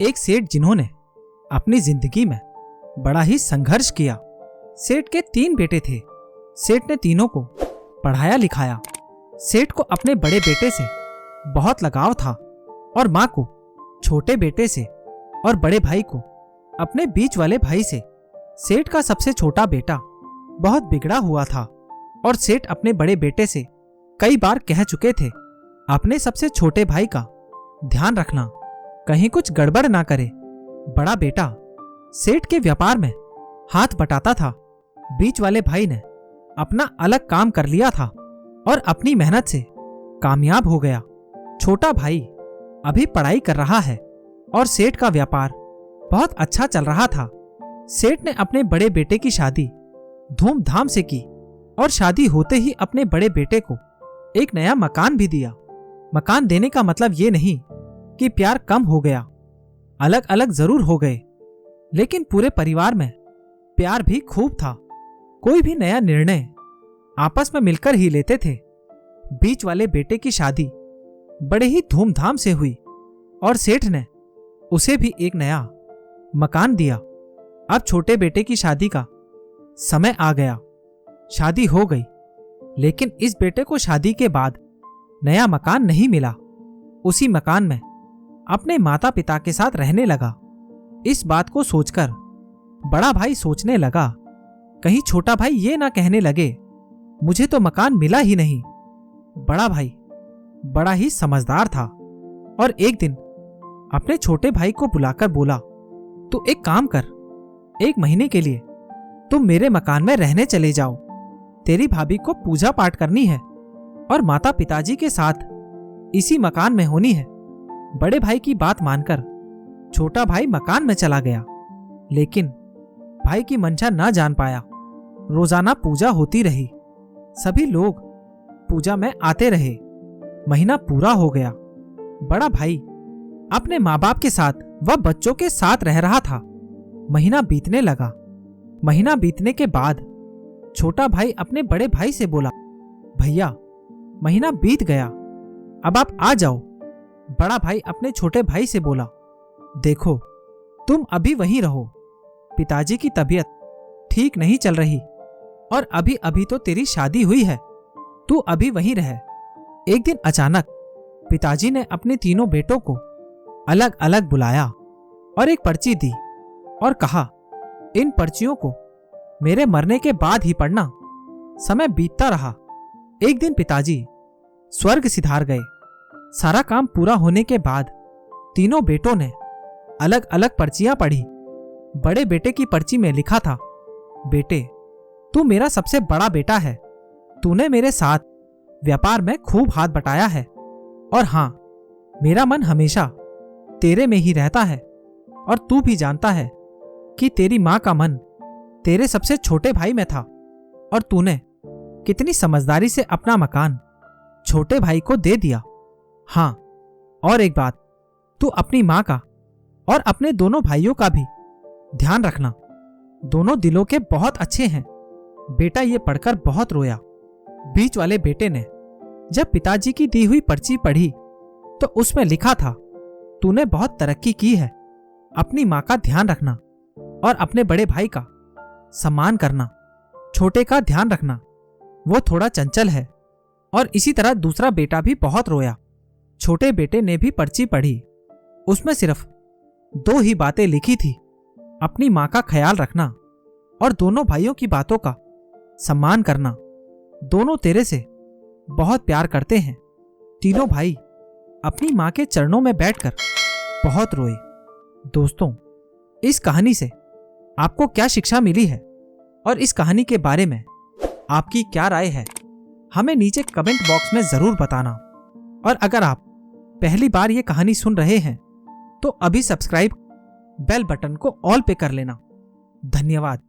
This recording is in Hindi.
एक सेठ जिन्होंने अपनी जिंदगी में बड़ा ही संघर्ष किया। सेठ के 3 बेटे थे। सेठ ने तीनों को पढ़ाया लिखाया। सेठ को अपने बड़े बेटे से बहुत लगाव था और माँ को छोटे बेटे से और बड़े भाई को अपने बीच वाले भाई से। सेठ का सबसे छोटा बेटा बहुत बिगड़ा हुआ था और सेठ अपने बड़े बेटे से कई बार कह चुके थे, अपने सबसे छोटे भाई का ध्यान रखना, कहीं कुछ गड़बड़ ना करे। बड़ा बेटा सेठ के व्यापार में हाथ बटाता था। बीच वाले भाई ने अपना अलग काम कर लिया था और अपनी मेहनत से कामयाब हो गया। छोटा भाई अभी पढ़ाई कर रहा है और सेठ का व्यापार बहुत अच्छा चल रहा था। सेठ ने अपने बड़े बेटे की शादी धूमधाम से की और शादी होते ही अपने बड़े बेटे को एक नया मकान भी दिया। मकान देने का मतलब ये नहीं कि प्यार कम हो गया, अलग अलग जरूर हो गए, लेकिन पूरे परिवार में प्यार भी खूब था। कोई भी नया निर्णय आपस में मिलकर ही लेते थे। बीच वाले बेटे की शादी बड़े ही धूमधाम से हुई और सेठ ने उसे भी एक नया मकान दिया। अब छोटे बेटे की शादी का समय आ गया। शादी हो गई, लेकिन इस बेटे को शादी के बाद नया मकान नहीं मिला। उसी मकान में अपने माता पिता के साथ रहने लगा। इस बात को सोचकर बड़ा भाई सोचने लगा, कहीं छोटा भाई ये ना कहने लगे मुझे तो मकान मिला ही नहीं। बड़ा भाई बड़ा ही समझदार था और एक दिन अपने छोटे भाई को बुलाकर बोला, तू एक काम कर, 1 महीने के लिए तुम मेरे मकान में रहने चले जाओ। तेरी भाभी को पूजा पाठ करनी है और माता पिताजी के साथ इसी मकान में होनी है। बड़े भाई की बात मानकर छोटा भाई मकान में चला गया, लेकिन भाई की मंशा ना जान पाया। रोजाना पूजा होती रही, सभी लोग पूजा में आते रहे। महीना पूरा हो गया। बड़ा भाई अपने माँ बाप के साथ व बच्चों के साथ रह रहा था। महीना बीतने लगा। महीना बीतने के बाद छोटा भाई अपने बड़े भाई से बोला, भैया महीना बीत गया, अब आप आ जाओ। बड़ा भाई अपने छोटे भाई से बोला, देखो तुम अभी वहीं रहो, पिताजी की तबीयत ठीक नहीं चल रही और अभी अभी तो तेरी शादी हुई है, तू अभी वहीं रह। एक दिन अचानक पिताजी ने अपने तीनों बेटों को अलग अलग बुलाया और एक पर्ची दी और कहा, इन पर्चियों को मेरे मरने के बाद ही पढ़ना। समय बीतता रहा। एक दिन पिताजी स्वर्ग सिधार गए। सारा काम पूरा होने के बाद तीनों बेटों ने अलग अलग पर्चियां पढ़ी। बड़े बेटे की पर्ची में लिखा था, बेटे तू मेरा सबसे बड़ा बेटा है, तूने मेरे साथ व्यापार में खूब हाथ बटाया है और हाँ, मेरा मन हमेशा तेरे में ही रहता है और तू भी जानता है कि तेरी माँ का मन तेरे सबसे छोटे भाई में था और तूने कितनी समझदारी से अपना मकान छोटे भाई को दे दिया। हाँ, और एक बात, तू अपनी माँ का और अपने दोनों भाइयों का भी ध्यान रखना, दोनों दिलों के बहुत अच्छे हैं। बेटा ये पढ़कर बहुत रोया। बीच वाले बेटे ने जब पिताजी की दी हुई पर्ची पढ़ी तो उसमें लिखा था, तूने बहुत तरक्की की है, अपनी माँ का ध्यान रखना और अपने बड़े भाई का सम्मान करना, छोटे का ध्यान रखना, वो थोड़ा चंचल है। और इसी तरह दूसरा बेटा भी बहुत रोया। छोटे बेटे ने भी पर्ची पढ़ी। उसमें सिर्फ 2 ही बातें लिखी थी, अपनी माँ का ख्याल रखना और दोनों भाइयों की बातों का सम्मान करना। दोनों तेरे से बहुत प्यार करते हैं। तीनों भाई अपनी माँ के चरणों में बैठकर बहुत रोए। दोस्तों, इस कहानी से आपको क्या शिक्षा मिली है और इस कहानी के बारे में आपकी क्या राय है, हमें नीचे कमेंट बॉक्स में जरूर बताना। और अगर आप पहली बार ये कहानी सुन रहे हैं तो अभी सब्सक्राइब बेल बटन को ऑल पे कर लेना। धन्यवाद।